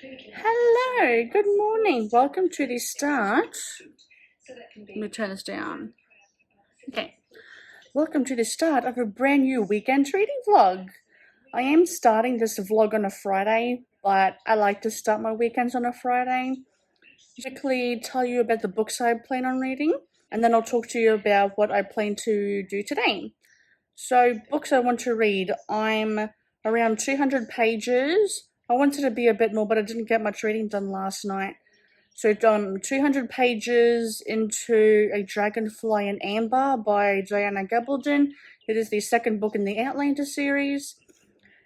Hello, good morning. Welcome to the start. Let me turn this down. Okay. Welcome to the start of a brand new weekend reading vlog. I am starting this vlog on a Friday, but I like to start my weekends on a Friday. Quickly tell you about the books I plan on reading, and then I'll talk to you about what I plan to do today. So, books I want to read. I'm around 200 pages. I wanted to be a bit more, but I didn't get much reading done last night. So 200 pages into A Dragonfly in Amber by Diana Gabaldon. It is the second book in the Outlander series.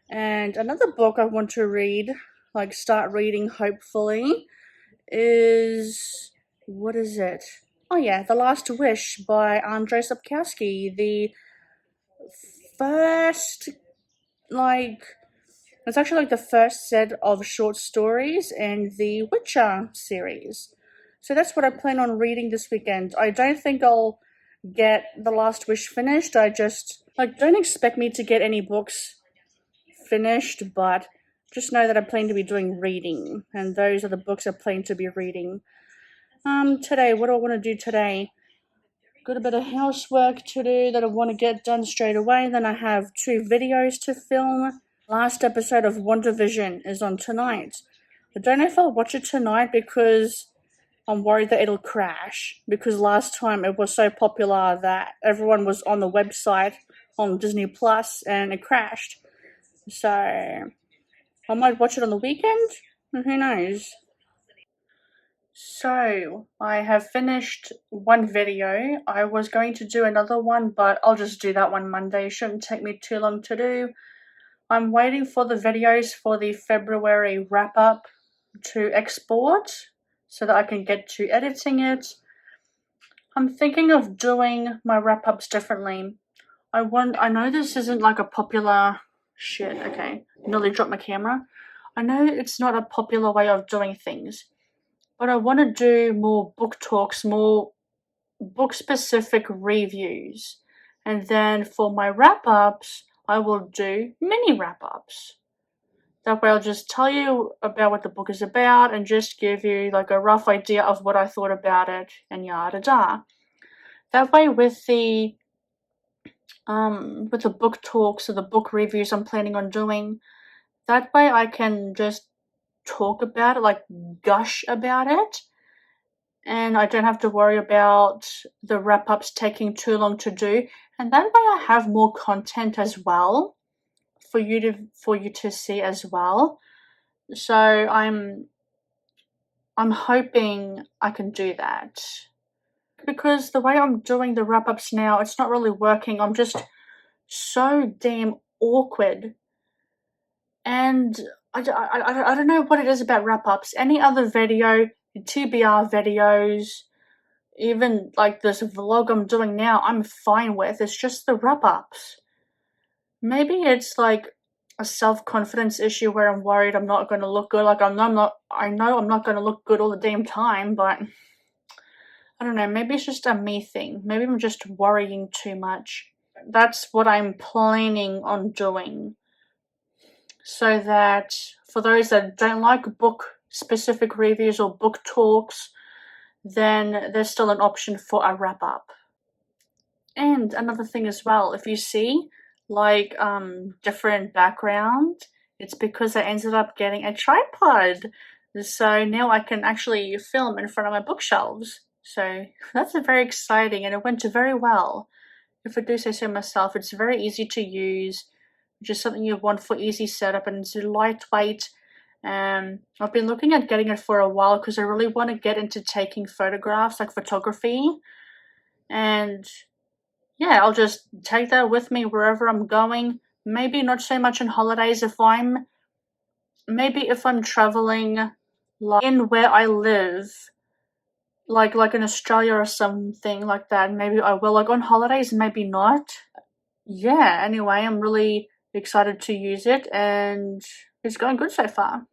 And another book I want to read, like start reading hopefully, is, what is it? Oh yeah, The Last Wish by Sapkowski. The first, it's actually like the first set of short stories in the Witcher series. So that's what I plan on reading this weekend. I don't think I'll get The Last Wish finished. I just, don't expect me to get any books finished, but just know that I plan to be doing reading, and those are the books I plan to be reading. Today, what do I want to do today? Got a bit of housework to do that I want to get done straight away. Then I have 2 videos to film. Last episode of WandaVision is on tonight. I don't know if I'll watch it tonight because I'm worried that it'll crash. Because last time it was so popular that everyone was on the website on Disney Plus and it crashed. So I might watch it on the weekend. Who knows? So, I have finished one video. I was going to do another one, but I'll just do that one Monday. It shouldn't take me too long to do. I'm waiting for the videos for the February wrap-up to export so that I can get to editing it. I'm thinking of doing my wrap-ups differently. I know this isn't like a popular... Shit, okay. Nearly dropped my camera. I know it's not a popular way of doing things, but I want to do more book talks, more book-specific reviews. And then for my wrap-ups, I will do mini wrap-ups. That way I'll just tell you about what the book is about and just give you like a rough idea of what I thought about it and yada da. That way with the book talks or the book reviews I'm planning on doing, that way I can just talk about it, like gush about it. And I don't have to worry about the wrap-ups taking too long to do. And that way I have more content as well for you to see as well. So I'm hoping I can do that. Because the way I'm doing the wrap-ups now, it's not really working. I'm just so damn awkward. And I don't know what it is about wrap-ups. Any other video, TBR videos, even like this vlog I'm doing now, I'm fine with. It's just the wrap-ups. Maybe it's like a self-confidence issue where I'm worried I'm not going to look good. Like I know I'm not going to look good all the damn time, but I don't know. Maybe it's just a me thing. Maybe I'm just worrying too much. That's what I'm planning on doing. So that for those that don't like book-specific reviews or book talks, then there's still an option for a wrap-up. And another thing as well, if you see like different background, it's because I ended up getting a tripod. So now I can actually film in front of my bookshelves. So that's very exciting and it went very well. If I do say so myself, it's very easy to use, just something you want for easy setup, and it's lightweight. I've been looking at getting it for a while because I really want to get into taking photographs, like photography. And yeah, I'll just take that with me wherever I'm going. Maybe not so much on holidays if I'm traveling like in where I live, like in Australia or something like that. Maybe I will. Like on holidays, maybe not. Yeah, anyway, I'm really excited to use it and it's going good so far.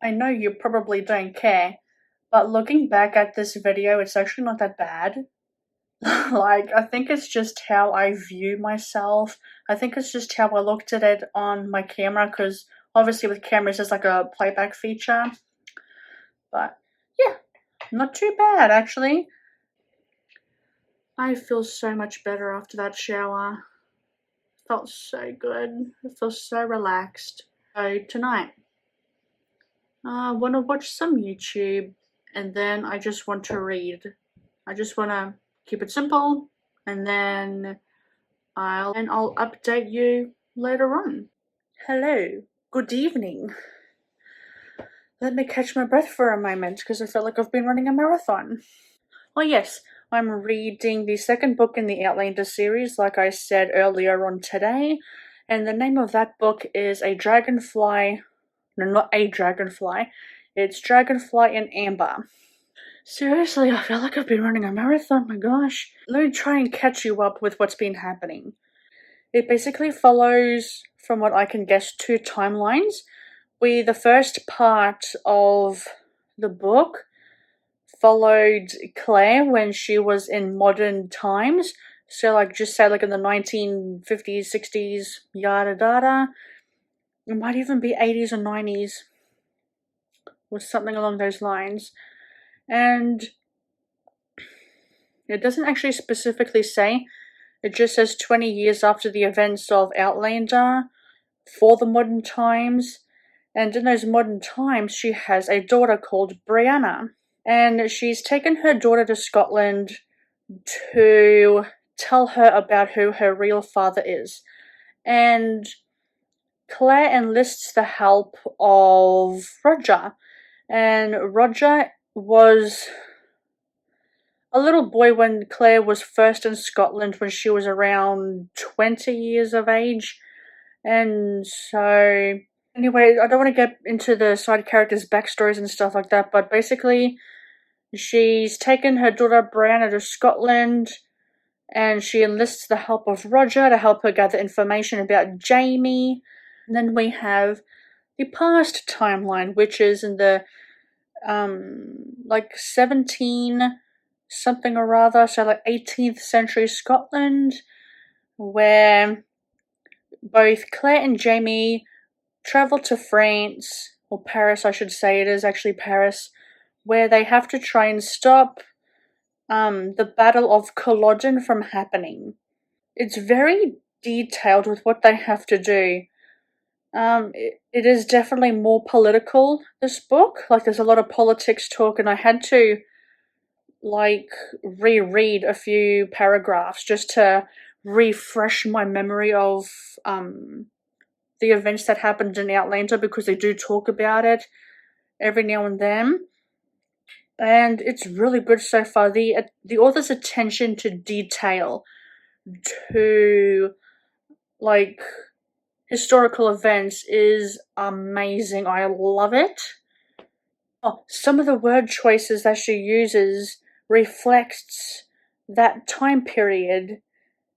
I know you probably don't care, but looking back at this video, it's actually not that bad. Like, I think it's just how I view myself. I think it's just how I looked at it on my camera, because Obviously with cameras there's like a playback feature. But yeah, not too bad actually. I feel so much better after that shower. Felt so good. I feel so relaxed. So tonight, I want to watch some YouTube, and then I just want to read. I just want to keep it simple, and then I'll update you later on. Hello, good evening. Let me catch my breath for a moment because I feel like I've been running a marathon. Oh yes, I'm reading the second book in the Outlander series, like I said earlier on today, and the name of that book is A Dragonfly. No, not A Dragonfly. It's Dragonfly in Amber. Seriously, I feel like I've been running a marathon, my gosh. Let me try and catch you up with what's been happening. It basically follows, from what I can guess, 2 timelines. The first part of the book followed Claire when she was in modern times. So, like, just say, like, in the 1950s, 60s, yada yada. It might even be 80s or 90s, or something along those lines. And it doesn't actually specifically say, it just says 20 years after the events of Outlander for the modern times. And in those modern times, she has a daughter called Brianna. And she's taken her daughter to Scotland to tell her about who her real father is. And Claire enlists the help of Roger. And Roger was a little boy when Claire was first in Scotland when she was around 20 years of age. And so, anyway, I don't want to get into the side characters' backstories and stuff like that, but basically, she's taken her daughter Brianna to Scotland, and she enlists the help of Roger to help her gather information about Jamie. And then we have the past timeline, which is in the like 17 something or other, so like 18th century Scotland, where both Claire and Jamie travel to France, or Paris I should say, it is actually Paris, where they have to try and stop the Battle of Culloden from happening. It's very detailed with what they have to do. It is definitely more political, this book. Like, there's a lot of politics talk, and I had to, like, reread a few paragraphs just to refresh my memory of the events that happened in Outlander, because they do talk about it every now and then. And it's really good so far. The author's attention to detail, to, like, historical events is amazing. I love it. Oh, some of the word choices that she uses reflects that time period,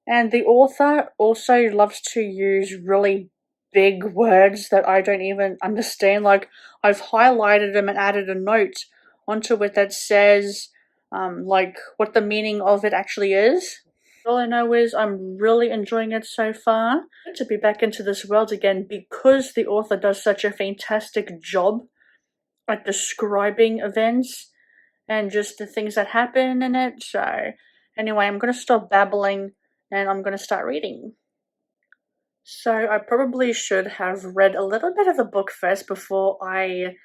and the author also loves to use really big words that I don't even understand. Like, I've highlighted them and added a note onto it that says like what the meaning of it actually is. All I know is I'm really enjoying it so far. To be back into this world again, because the author does such a fantastic job at describing events and just the things that happen in it. So anyway, I'm going to stop babbling and I'm going to start reading. So I probably should have read a little bit of the book first before I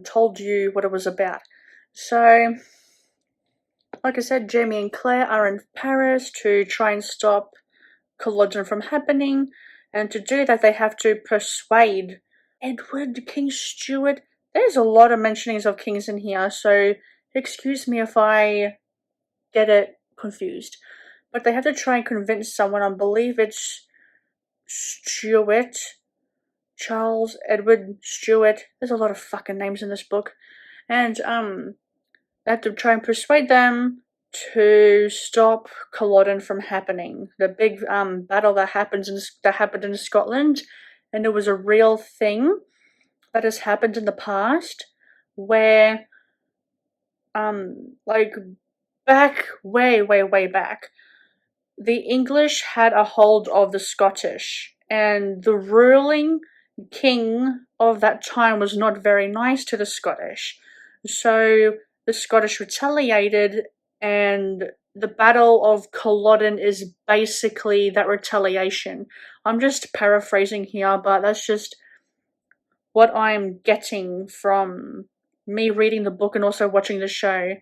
told you what it was about. So, like I said, Jamie and Claire are in Paris to try and stop Culloden from happening, and to do that they have to persuade Edward, King Stuart. There's a lot of mentionings of kings in here, so excuse me if I get it confused. But they have to try and convince someone, I believe it's Stuart, Charles, Edward, Stuart. There's a lot of fucking names in this book. And they have to try and persuade them to stop Culloden from happening. The big battle that happened in Scotland, and it was a real thing that has happened in the past, where like back way back, the English had a hold of the Scottish, and the ruling king of that time was not very nice to the Scottish. So the Scottish retaliated, and the Battle of Culloden is basically that retaliation. I'm just paraphrasing here, but that's just what I'm getting from me reading the book and also watching the show.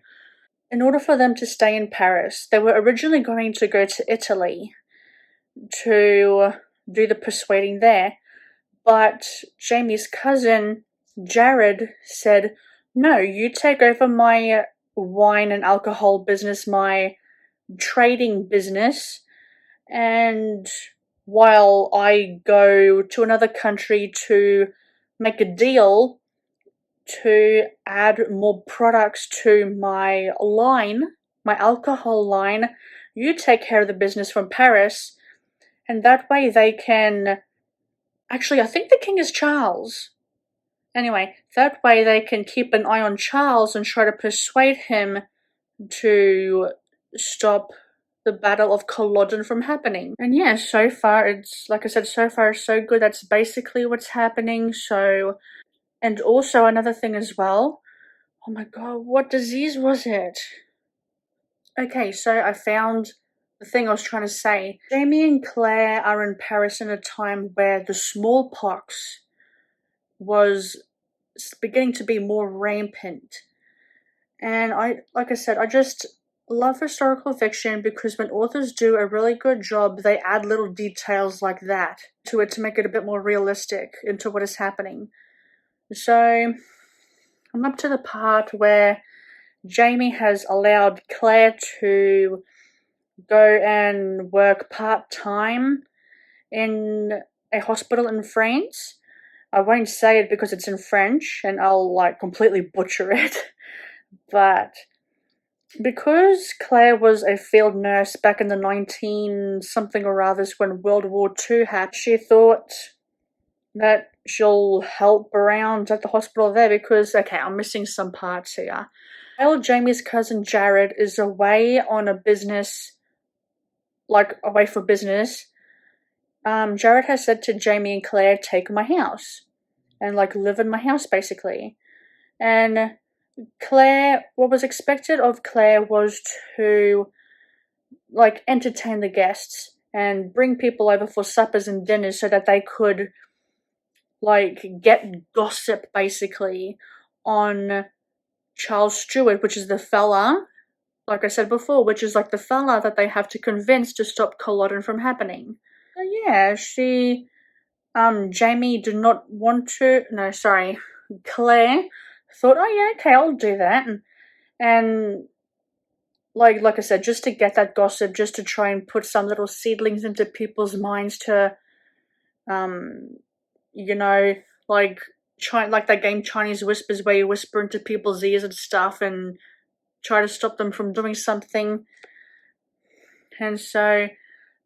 In order for them to stay in Paris, they were originally going to go to Italy to do the persuading there, but Jamie's cousin, Jared, said, "No, you take over my wine and alcohol business, my trading business, and while I go to another country to make a deal to add more products to my line, my alcohol line, you take care of the business from Paris, and that way they can. Actually, I think the king is Charles. Anyway, that way they can keep an eye on Charles and try to persuade him to stop the Battle of Culloden from happening." And yeah, so far it's, like I said, so far so good. That's basically what's happening. So, and also another thing as well. Oh my god, what disease was it? Okay, so I found the thing I was trying to say. Jamie and Claire are in Paris in a time where the smallpox was beginning to be more rampant. And like I said, I just love historical fiction because when authors do a really good job, they add little details like that to it to make it a bit more realistic into what is happening. So I'm up to the part where Jamie has allowed Claire to go and work part-time in a hospital in France. I won't say it because it's in French and I'll completely butcher it. But because Claire was a field nurse back in the 19 something or others when World War II happened, she thought that she'll help around at the hospital there because, okay, I'm missing some parts here. While Jamie's cousin Jared is away on a business, away for business, Jared has said to Jamie and Claire, "Take my house," and live in my house basically. And Claire, what was expected of Claire was to entertain the guests and bring people over for suppers and dinners so that they could get gossip basically on Charles Stewart, which is the fella, like I said before, which is the fella that they have to convince to stop Culloden from happening. So yeah, Jamie did not want to, no, sorry, Claire thought, "Oh yeah, okay, I'll do that," and like I said, just to get that gossip, just to try and put some little seedlings into people's minds to, you know, that game Chinese Whispers where you whisper into people's ears and stuff and try to stop them from doing something. And so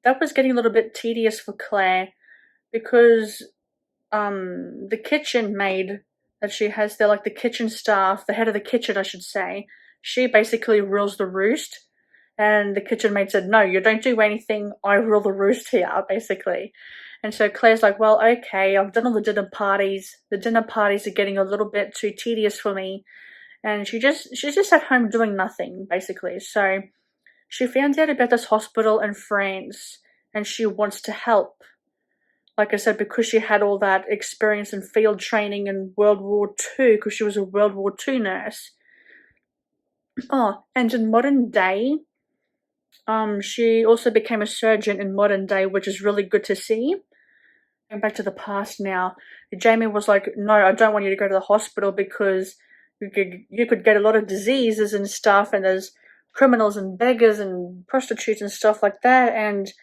that was getting a little bit tedious for Claire because the kitchen maid that she has there, the kitchen staff, the head of the kitchen I should say, she basically rules the roost. And the kitchen maid said, "No, you don't do anything, I rule the roost here," basically. And so Claire's like, "Well, okay, I've done all the dinner parties. The dinner parties are getting a little bit too tedious for me." And she's just at home doing nothing, basically. So she found out about this hospital in France and she wants to help. Like I said, because she had all that experience in field training in World War II, because she was a World War II nurse. Oh, and in modern day, she also became a surgeon in modern day, which is really good to see. Going back to the past now, Jamie was like, "No, I don't want you to go to the hospital because you could get a lot of diseases and stuff, and there's criminals and beggars and prostitutes and stuff like that, and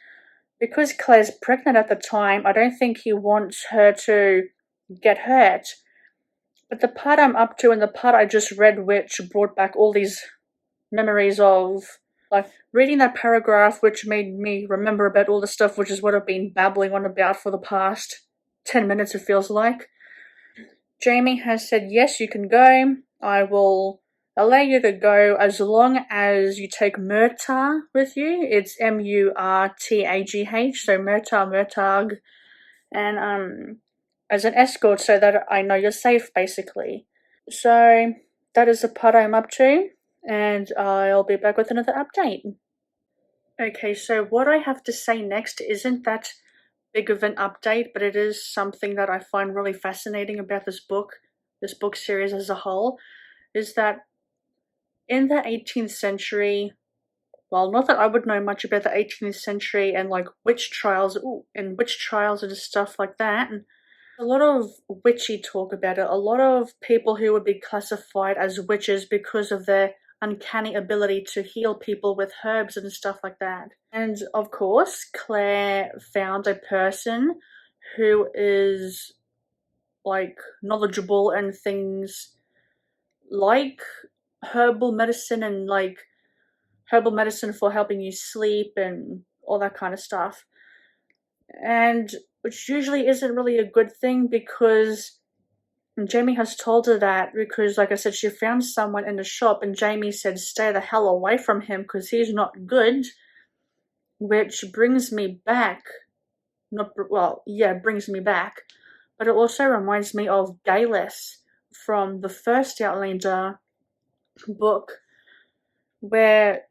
because Claire's pregnant at the time, I don't think he wants her to get hurt." But the part I'm up to and the part I just read, which brought back all these memories of reading that paragraph, which made me remember about all the stuff, which is what I've been babbling on about for the past 10 minutes, it feels like. Jamie has said, "Yes, you can go. I will allow you to go as long as you take Murtagh with you." It's Murtagh, so Murtagh. And as an escort so that I know you're safe, basically. So that is the part I'm up to, and I'll be back with another update. Okay, so what I have to say next isn't that big of an update, but it is something that I find really fascinating about this book series as a whole, is that in the 18th century, well, not that I would know much about the 18th century and like witch trials, and stuff like that, and a lot of witchy talk about it. A lot of people who would be classified as witches because of their uncanny ability to heal people with herbs and stuff like that. And of course, Claire found a person who is like knowledgeable in things like herbal medicine and like herbal medicine for helping you sleep and all that kind of stuff. And which usually isn't really a good thing because Jamie has told her that because, like I said, she found someone in the shop and Jamie said, stay the hell away from him because he's not good. Which brings me back. Brings me back. But it also reminds me of Galis from the first Outlander book, where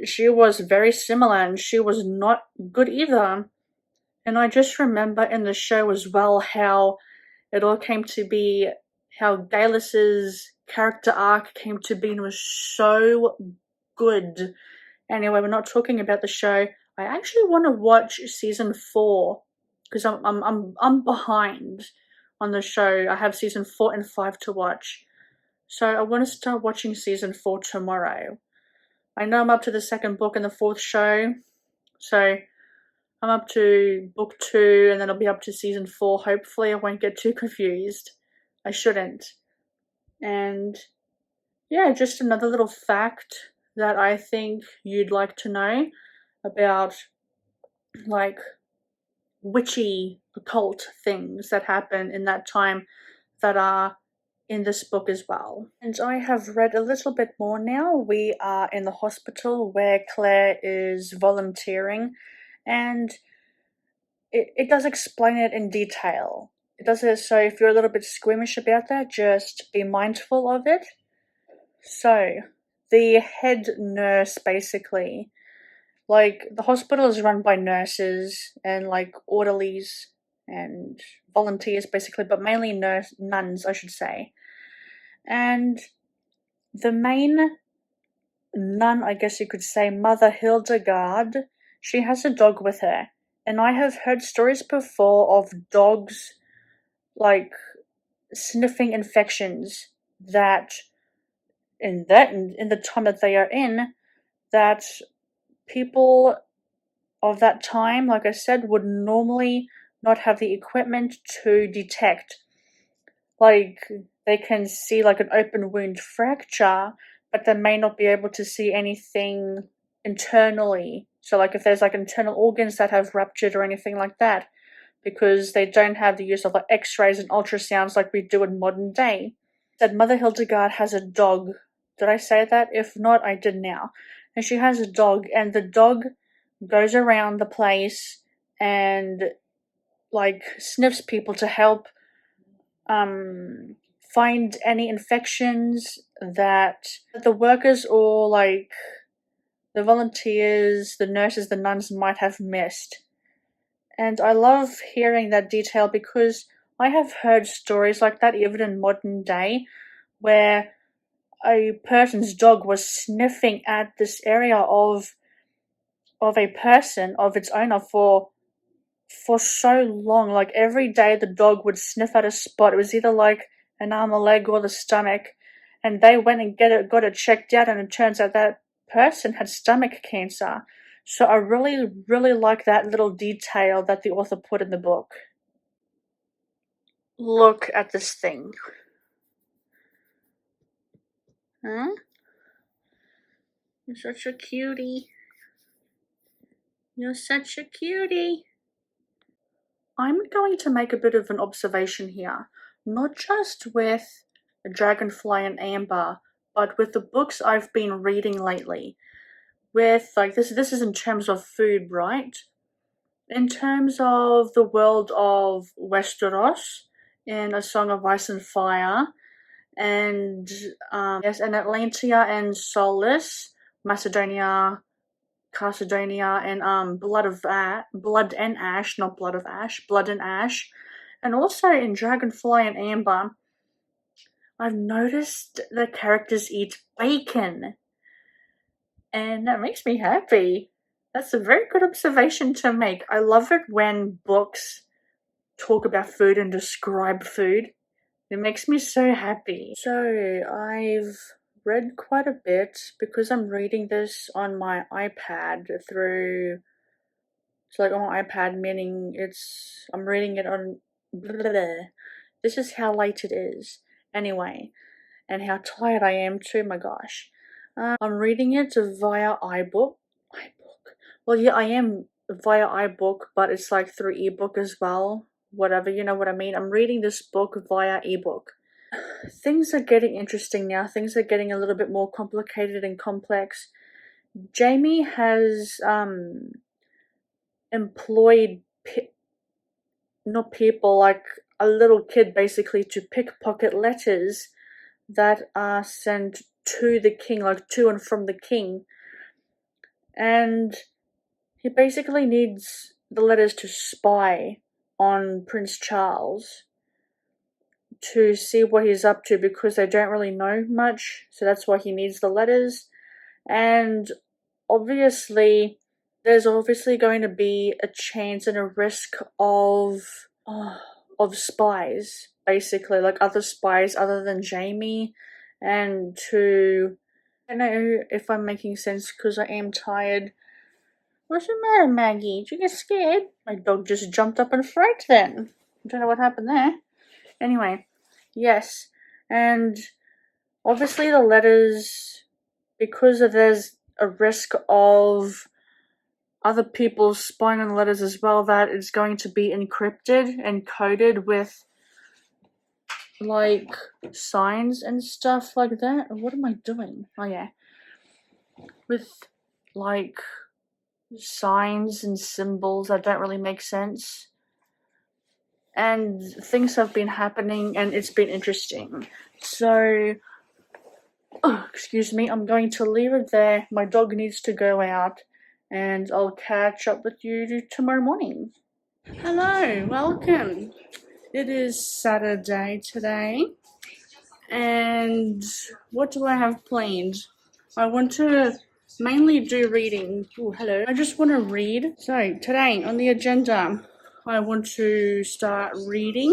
she was very similar and she was not good either. And I just remember in the show as well how it all came to be, how Galis's character arc came to be and was so good. Anyway, we're not talking about the show. I actually want to watch season 4 because I'm behind on the show. I have season 4 and 5 to watch. So I want to start watching season 4 tomorrow. I know I'm up to the second book and the 4th show. So I'm up to book 2 and then I'll be up to season 4. Hopefully I won't get too confused. I shouldn't. And yeah, just another little fact that I think you'd like to know about, like, witchy occult things that happen in that time that are in this book as well. And I have read a little bit more now. We are in the hospital where Claire is volunteering, and it does explain it in detail. It does it, so if you're a little bit squeamish about that, just be mindful of it. So, the head nurse, basically, like, the hospital is run by nurses and, like, orderlies and volunteers, basically, but mainly nuns, I should say. And the main nun, I guess you could say, Mother Hildegard, she has a dog with her. And I have heard stories before of dogs, like, sniffing infections that in the time that they are in, that people of that time, like I said, would normally not have the equipment to detect. Like, they can see like an open wound fracture, but they may not be able to see anything internally. So like if there's like internal organs that have ruptured or anything like that, because they don't have the use of like x-rays and ultrasounds like we do in modern day. That Mother Hildegard has a dog. Did I say that? If not, I did now. And she has a dog, and the dog goes around the place and like sniffs people to help find any infections that the workers or like the volunteers, the nurses, the nuns might have missed. And I love hearing that detail because I have heard stories like that even in modern day where a person's dog was sniffing at this area of a person, of its owner, for so long. Like every day the dog would sniff at a spot. It was either like an arm, a leg, or the stomach. And they went and got it checked out, and it turns out that person had stomach cancer. So I really, really like that little detail that the author put in the book. Look at this thing. Huh? You're such a cutie. You're such a cutie. I'm going to make a bit of an observation here. Not just with Dragonfly and Amber, but with the books I've been reading lately. With, like, this is in terms of food, right? In terms of the world of Westeros in A Song of Ice and Fire, and yes, and Atlantia and Solus, Macedonia, Carcedonia, and Blood and Ash, not Blood of Ash, Blood and Ash, and also in Dragonfly and Amber. I've noticed the characters eat bacon, and that makes me happy. That's a very good observation to make. I love it when books talk about food and describe food. It makes me so happy. So, I've read quite a bit because I'm reading this on my iPad through. So, like on my iPad, meaning I'm reading it on. Blah. This is how late it is. Anyway, and how tired I am too, my gosh. I'm reading it via iBook. Well, yeah, I am via iBook, but it's like through ebook as well. Whatever, you know what I mean. I'm reading this book via ebook. Things are getting interesting now. Things are getting a little bit more complicated and complex. Jamie has employed not people, like a little kid basically, to pickpocket letters that are sent to the king, like to and from the king. And he basically needs the letters to spy on Prince Charles to see what he's up to, because they don't really know much, so that's why he needs the letters. And obviously, there's obviously going to be a chance and a risk of spies, basically, like other spies other than Jamie, and I don't know if I'm making sense because I am tired. What's the matter, Maggie? Did you get scared? My dog just jumped up and frightened then. I don't know what happened there. Anyway, yes, and obviously the letters, because there's a risk of other people spying on the letters as well, that it's going to be encrypted and coded with like signs and stuff like that. What am I doing? Oh yeah, with like signs and symbols that don't really make sense. And things have been happening and it's been interesting. So, excuse me, I'm going to leave it there. My dog needs to go out, and I'll catch up with you tomorrow morning. Hello, welcome. It is Saturday today, and what do I have planned? I want to mainly do reading. Oh, hello. I just want to read. So, today on the agenda, I want to start reading.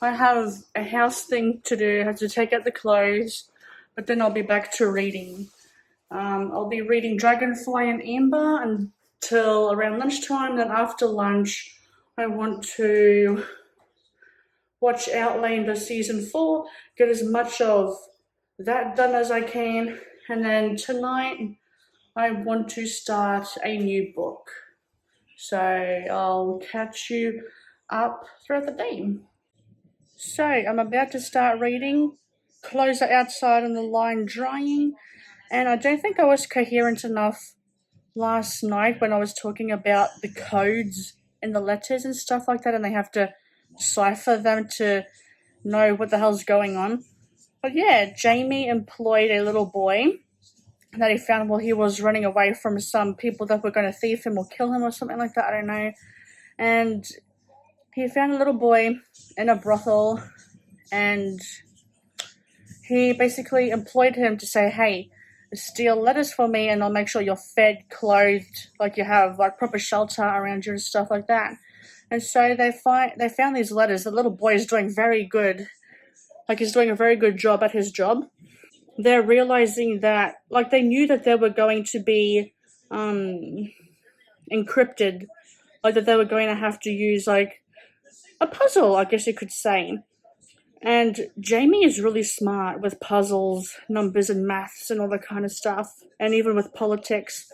I have a house thing to do. I have to take out the clothes, but then I'll be back to reading. I'll be reading Dragonfly and Amber until around lunchtime. Then after lunch, I want to watch Outlander Season 4, get as much of that done as I can, and then tonight I want to start a new book. So I'll catch you up throughout the day. So I'm about to start reading. Clothes are outside on the line drying, and I don't think I was coherent enough last night when I was talking about the codes and the letters and stuff like that, and they have to cipher them to know what the hell's going on. But yeah, Jamie employed a little boy that he found while he was running away from some people that were going to thief him or kill him or something like that, I don't know. And he found a little boy in a brothel, and he basically employed him to say, hey, steal letters for me and I'll make sure you're fed, clothed, like you have like proper shelter around you and stuff like that. And so they found these letters. The little boy is doing very good. Like, he's doing a very good job at his job. They're realizing that, like, they knew that they were going to be encrypted, like that they were going to have to use like a puzzle, I guess you could say. And Jamie is really smart with puzzles, numbers and maths and all that kind of stuff, and even with politics.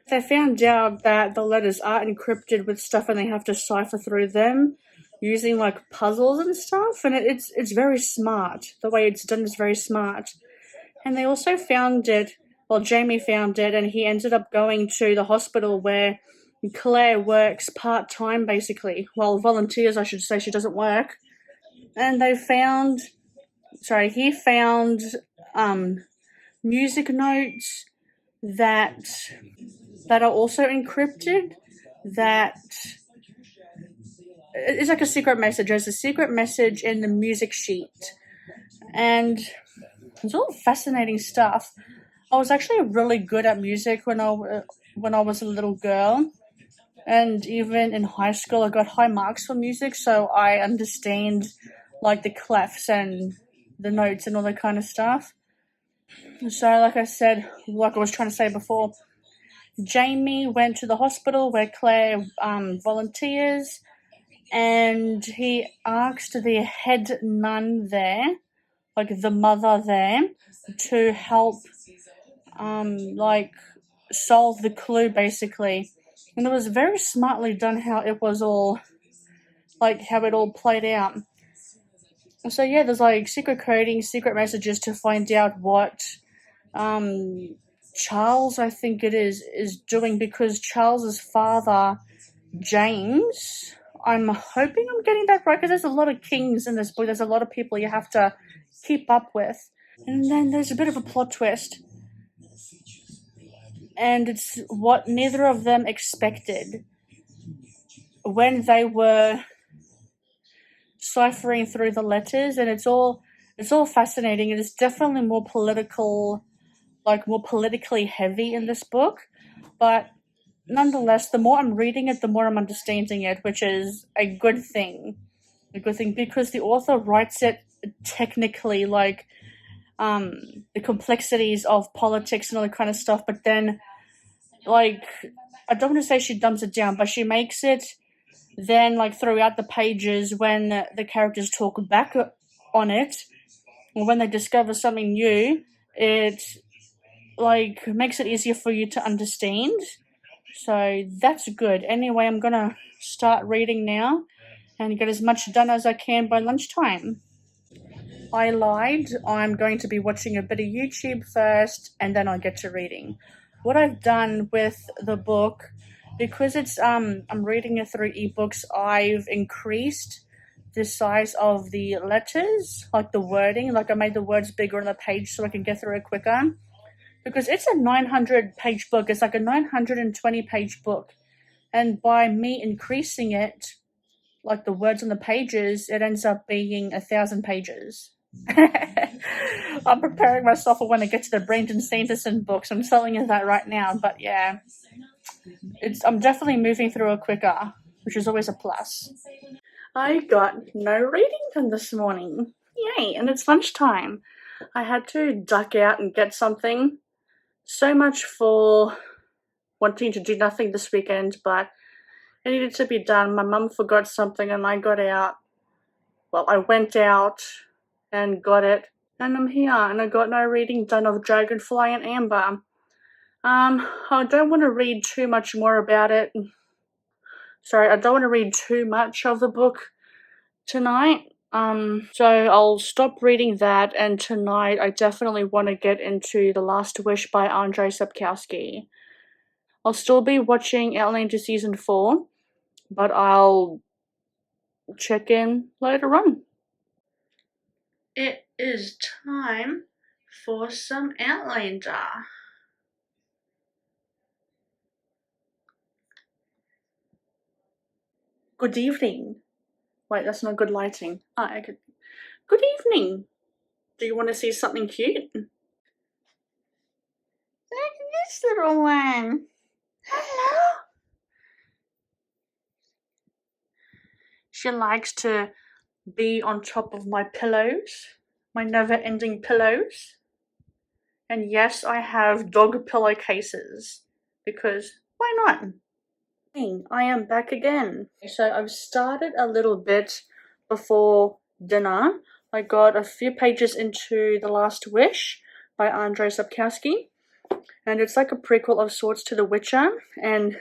They found out that the letters are encrypted with stuff and they have to cipher through them using like puzzles and stuff, and it's very smart. The way it's done is very smart. And they also found it, well, Jamie found it, and he ended up going to the hospital where Claire works part-time, basically. Well, volunteers, I should say. She doesn't work. And he found music notes that are also encrypted, that it's like a secret message. There's a secret message in the music sheet, and it's all fascinating stuff. I was actually really good at music when I was a little girl, and even in high school I got high marks for music, so I understand like the clefs and the notes and all that kind of stuff. So like I said, like I was trying to say before, Jamie went to the hospital where Claire volunteers, and he asked the head nun there, like the mother there, to help like solve the clue, basically. And it was very smartly done how it was all, like how it all played out. So yeah, there's like secret coding, secret messages to find out what Charles, I think it is doing, because Charles's father, James, I'm hoping I'm getting that right, because there's a lot of kings in this book. There's a lot of people you have to keep up with. And then there's a bit of a plot twist. And it's what neither of them expected when they were ciphering through the letters, and it's all fascinating. It is definitely more political, like more politically heavy in this book, but nonetheless, the more I'm reading it, the more I'm understanding it, which is a good thing. A good thing, because the author writes it technically, like the complexities of politics and all that kind of stuff, but then, like, I don't want to say she dumbs it down, but she makes it then, like, throughout the pages, when the characters talk back on it, or when they discover something new, it, like, makes it easier for you to understand. So that's good. Anyway, I'm gonna start reading now and get as much done as I can by lunchtime. I lied. I'm going to be watching a bit of YouTube first, and then I'll get to reading. What I've done with the book, because it's I'm reading it through ebooks, I've increased the size of the letters, like the wording, like I made the words bigger on the page so I can get through it quicker. Because it's a 900-page book. It's like a 920-page book. And by me increasing it, like the words on the pages, it ends up being 1,000 pages. I'm preparing myself for when I get to the Brandon Sanderson books. I'm telling you that right now. But yeah, I'm definitely moving through it quicker, which is always a plus. I got no reading done this morning. Yay, and it's lunchtime. I had to duck out and get something. So much for wanting to do nothing this weekend, but it needed to be done. My mum forgot something and I got out. Well, I went out and got it, and I'm here, and I got no reading done of Dragonfly and Amber. I don't want to read too much more about it. Sorry, I don't want to read too much of the book tonight. So I'll stop reading that, and tonight I definitely want to get into The Last Wish by Andrzej Sapkowski. I'll still be watching Outlander Season 4, but I'll check in later on. It is time for some Outlander. Good evening. Wait, that's not good lighting. Okay. Good evening. Do you want to see something cute? Look at this little one. Hello. She likes to be on top of my pillows, my never-ending pillows. And yes, I have dog pillowcases, because why not? I am back again. So I've started a little bit before dinner. I got a few pages into The Last Wish by Andrzej Sapkowski, and it's like a prequel of sorts to The Witcher, and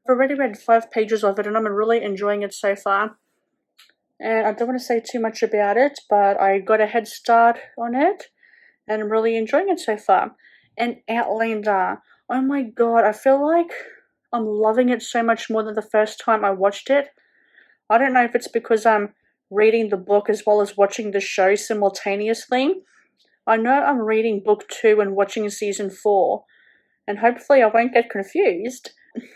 I've already read 5 pages of it, and I'm really enjoying it so far. And I don't want to say too much about it, but I got a head start on it, and I'm really enjoying it so far. And Outlander, oh my god, I feel like I'm loving it so much more than the first time I watched it. I don't know if it's because I'm reading the book as well as watching the show simultaneously. I know I'm reading book 2 and watching season 4, and hopefully I won't get confused.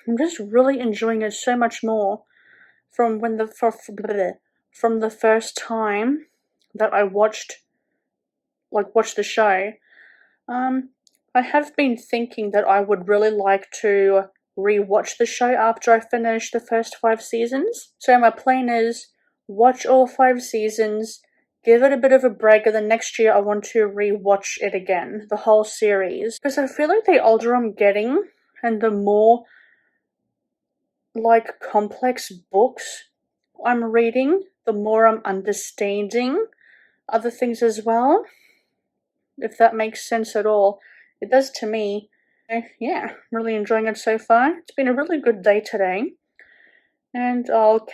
I'm just really enjoying it so much more from from the first time that I watched the show. I have been thinking that I would really like to rewatch the show after I finish the first 5 seasons. So my plan is watch all 5 seasons, give it a bit of a break, and then next year I want to rewatch it again, the whole series. Because I feel like the older I'm getting and the more like complex books I'm reading, the more I'm understanding other things as well. If that makes sense at all. It does to me. Yeah, I'm really enjoying it so far. It's been a really good day today. And I'll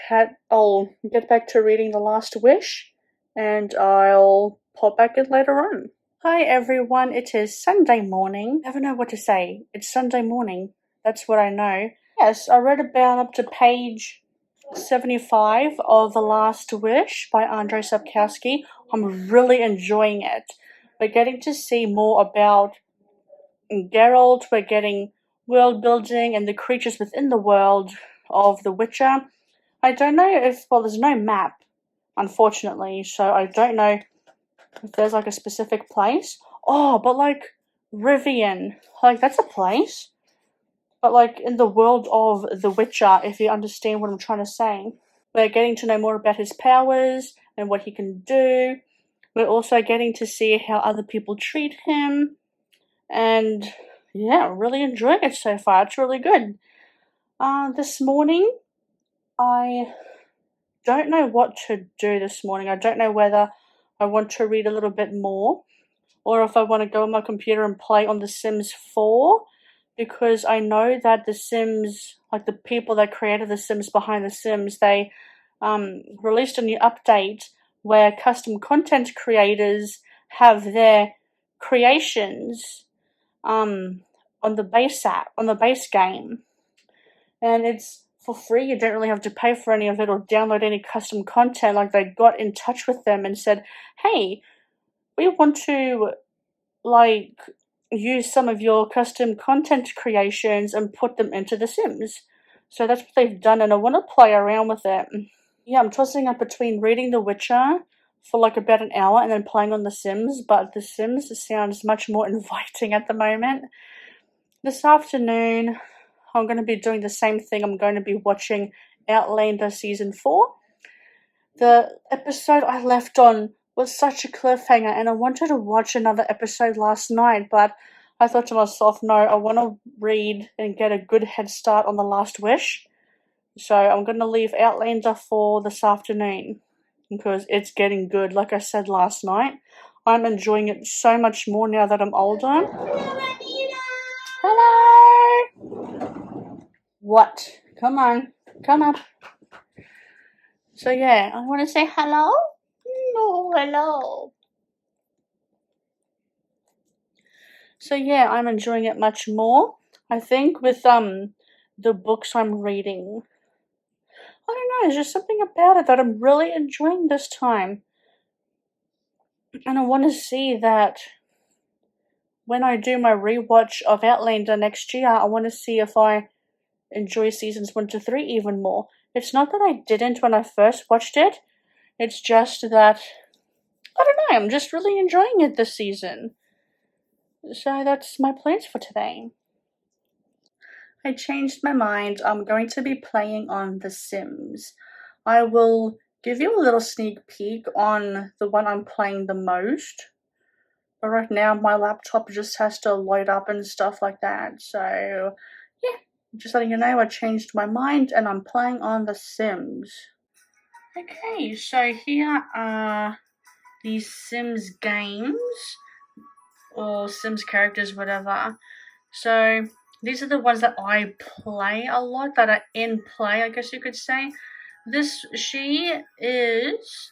get back to reading The Last Wish, and I'll pop back in later on. Hi everyone, it is Sunday morning. I never know what to say. It's Sunday morning. That's what I know. Yes, I read about up to page 75 of The Last Wish by Sapkowski. I'm really enjoying it. We're getting to see more about Geralt, we're getting world building and the creatures within the world of The Witcher. I don't know if, there's no map, unfortunately, so I don't know if there's like a specific place. Oh, but like Rivian, like that's a place. But like in the world of The Witcher, if you understand what I'm trying to say. We're getting to know more about his powers and what he can do. We're also getting to see how other people treat him. And yeah, really enjoying it so far. It's really good. This morning, I don't know what to do this morning. I don't know whether I want to read a little bit more or if I want to go on my computer and play on The Sims 4, because I know that The Sims, like the people that created The Sims behind The Sims, they released a new update where custom content creators have their creations on the base game, and it's for free. You don't really have to pay for any of it or download any custom content. Like, they got in touch with them and said, hey, we want to like use some of your custom content creations and put them into The Sims. So that's what they've done, and I want to play around with it. Yeah, I'm tossing up between reading The Witcher for like about an hour and then playing on The Sims, but The Sims sounds much more inviting at the moment. This afternoon, I'm going to be doing the same thing. I'm going to be watching Outlander Season 4. The episode I left on was such a cliffhanger, and I wanted to watch another episode last night, but I thought to myself, no, I want to read and get a good head start on The Last Wish. So I'm going to leave Outlander for this afternoon because it's getting good. Like I said last night, I'm enjoying it so much more now that I'm older. Hello! What? Come on. Come up. So yeah, I want to say hello. No, hello. So yeah, I'm enjoying it much more. I think with the books I'm reading, I don't know, there's just something about it that I'm really enjoying this time. And I want to see that when I do my rewatch of Outlander next year, I want to see if I enjoy seasons 1 to 3 even more. It's not that I didn't when I first watched it, it's just that, I don't know, I'm just really enjoying it this season. So that's my plans for today. I changed my mind. I'm going to be playing on The Sims. I will give you a little sneak peek on the one I'm playing the most. But right now, my laptop just has to load up and stuff like that. So, yeah, just letting you know, I changed my mind and I'm playing on The Sims. Okay, so here are the Sims games, or Sims characters, whatever. So, these are the ones that I play a lot, that are in play, I guess you could say. She is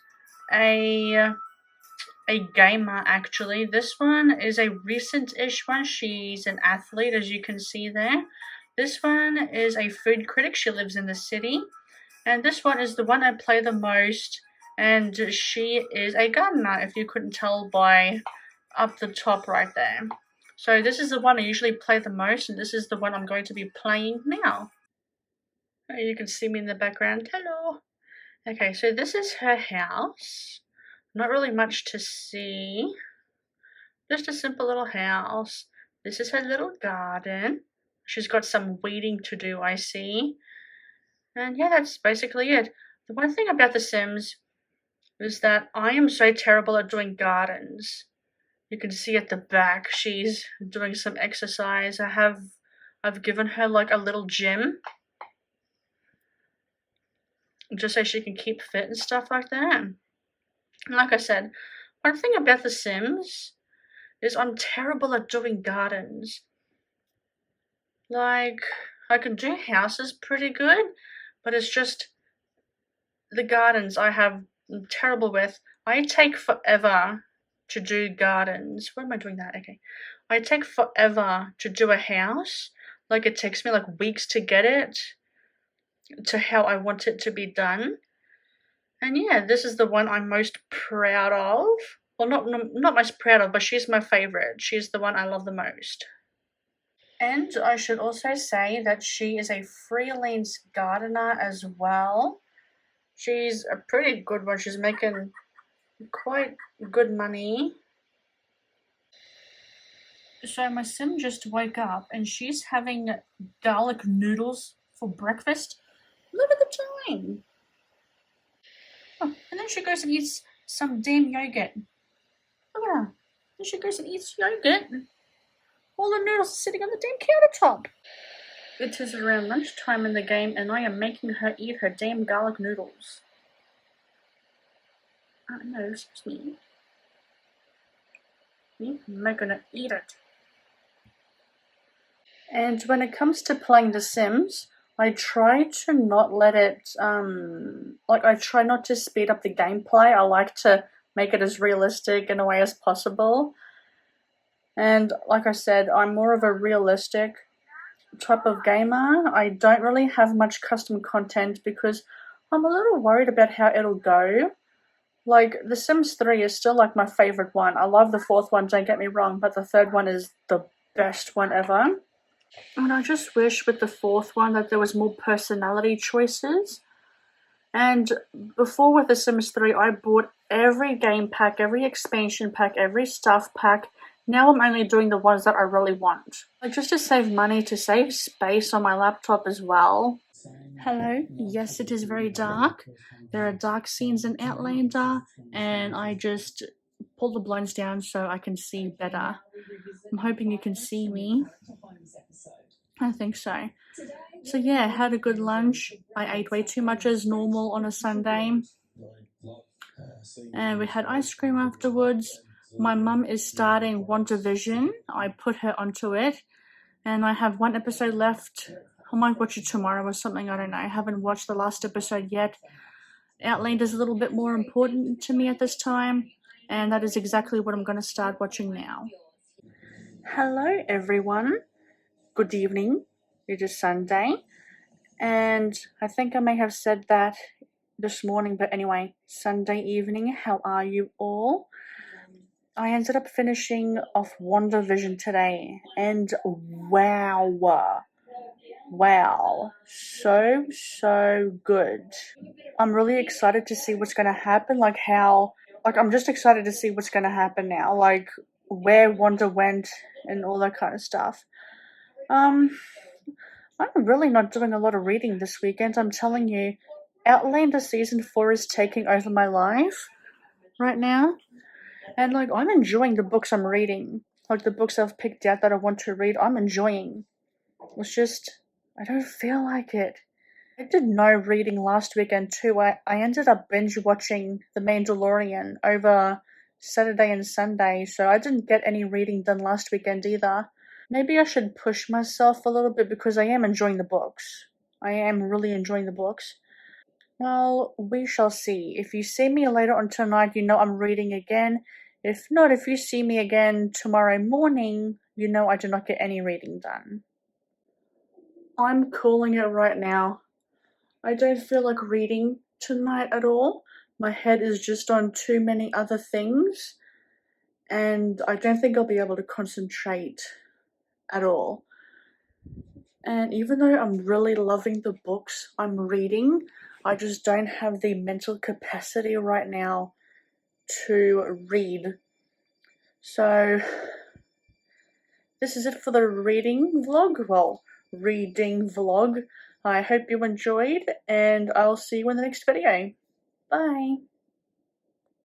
a gamer, actually. This one is a recent-ish one. She's an athlete, as you can see there. This one is a food critic. She lives in the city. And this one is the one I play the most. And she is a gardener, if you couldn't tell by up the top right there. So this is the one I usually play the most, and this is the one I'm going to be playing now. You can see me in the background. Hello. Okay, so this is her house. Not really much to see. Just a simple little house. This is her little garden. She's got some weeding to do, I see. And yeah, that's basically it. The one thing about The Sims is that I am so terrible at doing gardens. You can see at the back she's doing some exercise. I've given her like a little gym just so she can keep fit and stuff like that. And like I said, one thing about The Sims is I'm terrible at doing gardens. Like, I can do houses pretty good, but it's just the gardens I'm terrible with. I take forever to do gardens. Why am I doing that? Okay. I take forever to do a house. Like, it takes me like weeks to get it to how I want it to be done. And yeah, this is the one I'm most proud of. Well, not most proud of, but she's my favorite. She's the one I love the most. And I should also say that she is a freelance gardener as well. She's a pretty good one. She's making quite good money. So my sim just woke up and she's having garlic noodles for breakfast. Look at the time. Oh, and then she goes and eats some damn yogurt. Look at her. Then she goes and eats yogurt. All the noodles are sitting on the damn countertop. It is around lunchtime in the game and I am making her eat her damn garlic noodles. No, excuse me. I'm not gonna eat it. And when it comes to playing The Sims, I try to not let it, I try not to speed up the gameplay. I like to make it as realistic in a way as possible. And like I said, I'm more of a realistic type of gamer. I don't really have much custom content because I'm a little worried about how it'll go. Like, The Sims 3 is still like my favorite one. I love the fourth one, don't get me wrong, but the third one is the best one ever. And I just wish with the fourth one that there was more personality choices. And before with The Sims 3, I bought every game pack, every expansion pack, every stuff pack. Now I'm only doing the ones that I really want. Like, just to save money, to save space on my laptop as well. Hello, yes, it is very dark. There are dark scenes in Outlander, and I just pull the blinds down so I can see better. I'm hoping you can see me. I think so. So yeah, had a good lunch. I ate way too much as normal on a Sunday. And we had ice cream afterwards. My mum is starting WandaVision. I put her onto it. And I have one episode left. I might watch it tomorrow or something, I don't know. I haven't watched the last episode yet. Outlander is a little bit more important to me at this time. And that is exactly what I'm going to start watching now. Hello everyone. Good evening. It is Sunday. And I think I may have said that this morning, but anyway, Sunday evening. How are you all? I ended up finishing off WandaVision today, and wow, so good. I'm really excited to see what's going to happen, I'm just excited to see what's going to happen now, like where Wanda went and all that kind of stuff. I'm really not doing a lot of reading this weekend, I'm telling you. Outlander Season 4 is taking over my life right now. And, I'm enjoying the books I'm reading. Like, the books I've picked out that I want to read, I'm enjoying. It's just, I don't feel like it. I did no reading last weekend, too. I ended up binge-watching The Mandalorian over Saturday and Sunday, so I didn't get any reading done last weekend either. Maybe I should push myself a little bit because I am enjoying the books. I am really enjoying the books. Well, we shall see. If you see me later on tonight, you know I'm reading again. If not, if you see me again tomorrow morning, you know I do not get any reading done. I'm calling it right now. I don't feel like reading tonight at all. My head is just on too many other things, and I don't think I'll be able to concentrate at all. And even though I'm really loving the books I'm reading, I just don't have the mental capacity right now to read. So, this is it for the reading vlog. Well, reading vlog. I hope you enjoyed, and I'll see you in the next video. Bye.